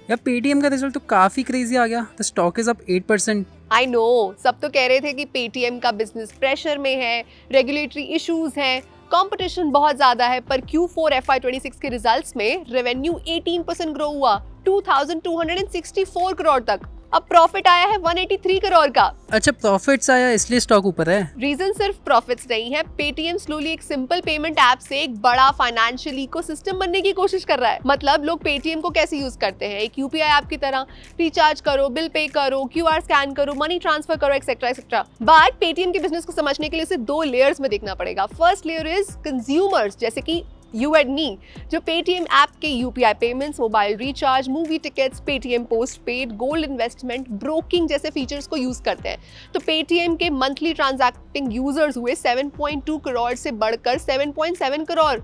यार पेटीएम का रिजल्ट तो काफी क्रेजी आ गया। The stock is up 8%। I know, सब तो कह रहे थे कि पेटीएम का बिजनेस प्रेशर में है, रेगुलेटरी इश्यूज हैं, कंपटीशन बहुत ज्यादा है। पर Q4 FY26 के रिजल्ट्स में रेवेन्यू 18% ग्रो हुआ 2264 करोड़ तक। अब प्रॉफिट आया है 183 करोड़ का। अच्छा, प्रॉफिट्स आया इसलिए स्टॉक ऊपर है। रीजन सिर्फ प्रॉफिट्स नहीं है, पेटीएम स्लोली एक सिंपल पेमेंट ऐप से एक बड़ा फाइनेंशियल इकोसिस्टम बनने की कोशिश कर रहा है। मतलब लोग पेटीएम को कैसे यूज करते हैं, एक यूपीआई ऐप की तरह रिचार्ज करो, बिल पे करो, क्यूआर स्कैन करो, मनी ट्रांसफर करो, एक्सेट्रा एक्सेट्रा। बट पेटीएम के बिजनेस को समझने के लिए इसे 2 लेयर्स में देखना पड़ेगा। फर्स्ट लेयर इज कंज्यूमर्स, जैसे कि यू एंड मी, जो पेटीएम ऐप के UPI payments, mobile recharge, movie tickets, Paytm post paid, gold investment, broking जैसे फीचर्स को यूज करते हैं। तो पेटीएम के मंथली ट्रांजैक्टिंग यूजर्स हुए 7.2 करोड़ से बढ़कर 7.7 करोड़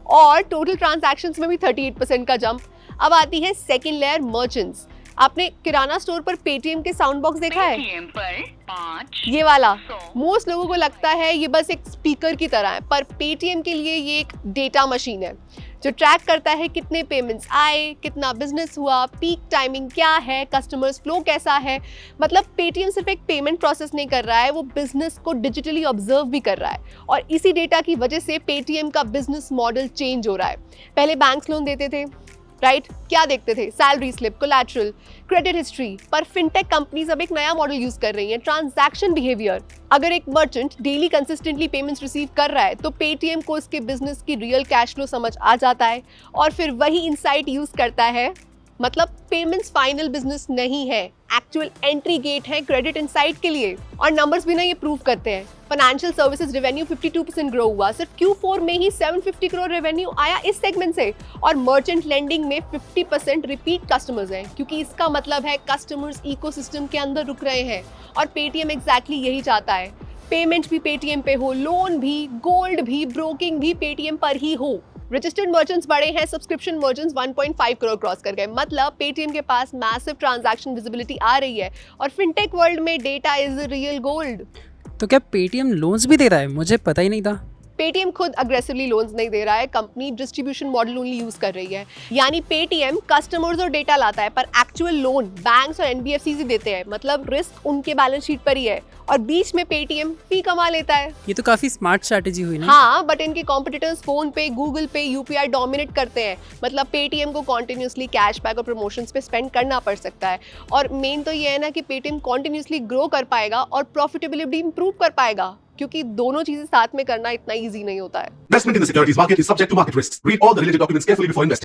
और टोटल ट्रांजैक्शंस में भी 38% का जंप। अब आती है सेकेंड लेयर, मर्चेंट्स। आपने किराना स्टोर पर पेटीएम के साउंड बॉक्स देखा है? पेटीएम पर 5 ये वाला मोस्ट लोगों को लगता है ये बस एक स्पीकर की तरह है, पर पेटीएम के लिए ये एक डेटा मशीन है जो ट्रैक करता है कितने पेमेंट्स आए, कितना बिजनेस हुआ, पीक टाइमिंग क्या है, कस्टमर्स फ्लो कैसा है। मतलब पेटीएम सिर्फ एक पेमेंट प्रोसेस नहीं कर रहा है, वो बिजनेस को डिजिटली ऑब्जर्व भी कर रहा है। और इसी डेटा की वजह से पेटीएम का बिजनेस मॉडल चेंज हो रहा है। पहले बैंक्स लोन देते थे, राइट? क्या देखते थे? Salary slip, collateral, credit history. पर फिनटेक कंपनीज अब एक नया मॉडल यूज कर रही हैं, ट्रांजैक्शन बिहेवियर। अगर एक merchant daily consistently payments receive कर रहा है तो पेटीएम को इसके बिजनेस की रियल कैश फ्लो समझ आ जाता है और फिर वही इनसाइट यूज करता है। मतलब पेमेंट्स फाइनल बिजनेस नहीं है, एक्चुअल एंट्री गेट है क्रेडिट इनसाइट के लिए। और नंबर्स भी ना ये प्रूव करते हैं। फाइनेंशियल सर्विसेज रेवेन्यू 52% ग्रो हुआ। सिर्फ Q4 में ही 750 करोड़ रेवेन्यू आया इस सेगमेंट से। और मर्चेंट लेंडिंग में 50% रिपीट कस्टमर्स हैं, क्योंकि इसका मतलब है कस्टमर्स इकोसिस्टम के अंदर रुक रहे हैं। और पेटीएम एग्जैक्टली यही चाहता है, पेमेंट भी पेटीएम पे हो, लोन भी, गोल्ड भी, ब्रोकिंग भी पेटीएम पर ही हो। रजिस्टर्ड मर्चेंट्स बड़े हैं, सब्सक्रिप्शन मर्चेंट्स 1.5 करोड़ क्रॉस कर गए। मतलब पेटीएम के पास मैसिव ट्रांजैक्शन विजिबिलिटी आ रही है और फिनटेक वर्ल्ड में डेटा इज रियल गोल्ड। तो क्या पेटीएम लोन्स भी दे रहा है? मुझे पता ही नहीं था। पेटीएम खुद अग्रेसिवली लोन्स नहीं दे रहा है, company distribution model only use कर रही है। यानी पेटीएम कस्टमर्स और डेटा लाता है, पर एक्चुअल लोन बैंक्स और एनबीएफसी ही देते हैं। मतलब रिस्क उनके बैलेंस शीट पर ही है और बीच में पेटीएम फी कमा लेता है। ये तो काफी स्मार्ट स्ट्रैटेजी हुई ना। हाँ, बट इनके कॉम्पिटिटर्स फोन पे, गूगल पे, यूपीआई डोमिनेट करते हैं। मतलब पेटीएम को कॉन्टिन्यूसली कैशबैक और प्रमोशंस पे स्पेंड करना पड़ सकता है। और मेन तो ये है ना कि पेटीएम कॉन्टिन्यूसली ग्रो कर पाएगा और प्रॉफिटेबिलिटी इंप्रूव कर पाएगा, क्योंकि दोनों चीजें साथ में करना इतना इजी नहीं होता है। Investment in the securities market is subject to market risks. Read all the related documents carefully before investing.